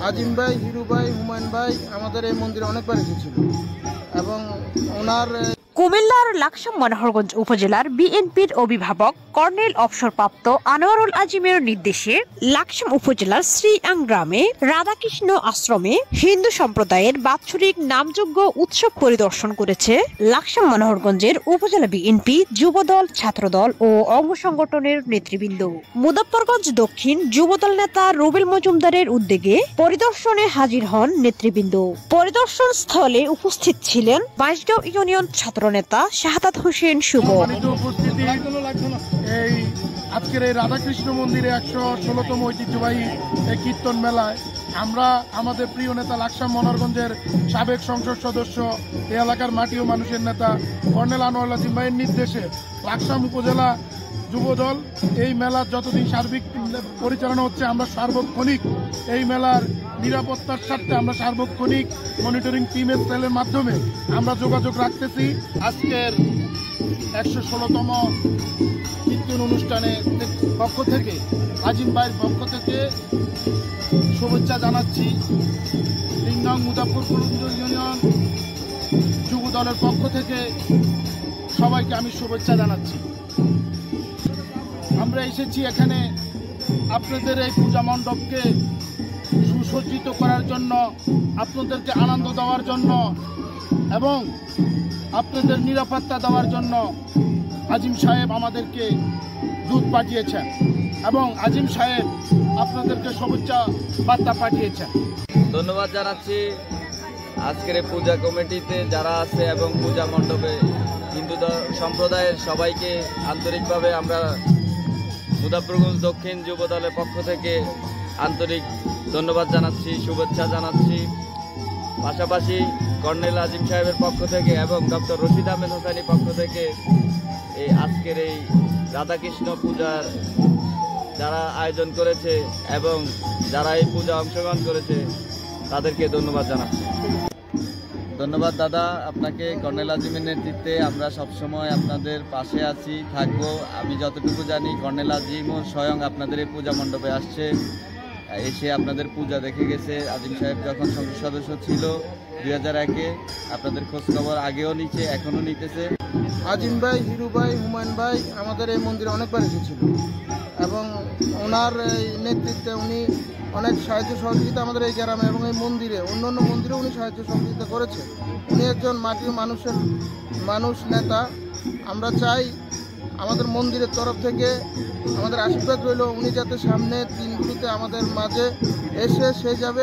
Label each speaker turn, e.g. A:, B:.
A: আজিম ভাই, হিরু ভাই, হুমায়ুন ভাই আমাদের এই মন্দিরে অনেকবার এসেছিল এবং ওনার
B: কুমিল্লার লাকসাম মনোহরগঞ্জ উপজেলার বিএনপির অভিভাবক কর্নেল অবসরপ্রাপ্ত আনোয়ারুল আজিমের নির্দেশে লাকসাম উপজেলার শ্রীআং গ্রামে রাধাকৃষ্ণ আশ্রমে হিন্দু সম্প্রদায়ের বাৎসরিক নামযজ্ঞ উৎসব পরিদর্শন করেছে লাকসাম মনোহরগঞ্জের উপজেলা বিএনপি, যুবদল, ছাত্রদল ও অঙ্গ সংগঠনের নেতৃবৃন্দ। মুজফ্ফরগঞ্জ দক্ষিণ যুবদল নেতা রুবেল মজুমদারের উদ্যোগে পরিদর্শনে হাজির হন নেতৃবৃন্দ। পরিদর্শন স্থলে উপস্থিত ছিলেন বাইশগাঁও ইউনিয়ন ছাত্র নেতা শাহাদাত হোসেন শুভ।
A: এই আজকের এই রাধাকৃষ্ণ মন্দিরে 116তম ঐতিহ্যবাহী এই কীর্তন মেলায় আমরা আমাদের প্রিয় নেতা লাকসাম মনোহরগঞ্জের সাবেক সংসদ সদস্য, এই এলাকার মাটি ও মানুষের নেতা কর্নেল আনোয়ারুল আজিম ভাইয়ের নির্দেশে লাকসাম উপজেলা যুবদল এই মেলার যতদিন সার্বিক পরিচালনা হচ্ছে, আমরা সার্বক্ষণিক এই মেলার নিরাপত্তার স্বার্থে আমরা সার্বক্ষণিক মনিটরিং টিমের সেলের মাধ্যমে আমরা যোগাযোগ রাখতেছি। আজকের 116তম কীর্তন অনুষ্ঠানের পক্ষ থেকে, আজিম ভাইয়ের পক্ষ থেকে শুভেচ্ছা জানাচ্ছি। 3 নং মুজফ্ফরগঞ্জ ইউনিয়ন যুবদলের পক্ষ থেকে সবাইকে আমি শুভেচ্ছা জানাচ্ছি। আমরা এসেছি এখানে আপনাদের এই পূজা মণ্ডপকে সুসজ্জিত করার জন্য, আপনাদেরকে আনন্দ দেওয়ার জন্য এবং আপনাদের নিরাপত্তা দেওয়ার জন্য। আজিম সাহেব আমাদেরকে দূত পাঠিয়েছেন এবং আজিম সাহেব আপনাদেরকে শুভেচ্ছা বার্তা পাঠিয়েছেন।
C: ধন্যবাদ জানাচ্ছি আজকের পূজা কমিটিতে যারা আছে এবং পূজা মণ্ডপে হিন্দু সম্প্রদায়ের সবাইকে আন্তরিকভাবে আমরা মুজফ্ফরগঞ্জ দক্ষিণ যুবদলের পক্ষ থেকে আন্তরিক ধন্যবাদ জানাচ্ছি, শুভেচ্ছা জানাচ্ছি। পাশাপাশি কর্নেল আজিম সাহেবের পক্ষ থেকে এবং ডক্টর রশিদ আহমেদ হোসেনের পক্ষ থেকে এই আজকের এই রাধাকৃষ্ণ পূজার যারা আয়োজন করেছে এবং যারা এই পূজা অংশগ্রহণ করেছে তাদেরকে ধন্যবাদ জানাচ্ছি। ধন্যবাদ দাদা আপনাকে। কর্নেল আজিমের নেতৃত্বে আমরা সবসময় আপনাদের পাশে আছি, থাকবো। আমি যতটুকু জানি কর্নেল আজিমও স্বয়ং আপনাদের এই পূজা মণ্ডপে আসছে, এসে আপনাদের পূজা দেখে গেছে। আজিম সাহেব যখন সংসদ সদস্য ছিল 2001-এ, আপনাদের খোঁজখবর আগেও নিচ্ছে, এখনও নিতেছে।
A: আজিম ভাই, হিরু ভাই, হুমায়ুন ভাই আমাদের এই মন্দিরে অনেকবার এসেছিল এবং ওনার এই নেতৃত্বে উনি অনেক সাহায্য সহযোগিতা আমাদের এই গ্রামে এবং এই মন্দিরে, অন্যান্য মন্দিরে উনি সাহায্য সহযোগিতা করেছে। উনি একজন মাটি ও মানুষ নেতা। আমরা চাই আমাদের মন্দিরের তরফ থেকে আমাদের আশীর্বাদ রইল উনি যাতে সামনের দিনগুলিতে আমাদের মাঝে এসে সে যাবে।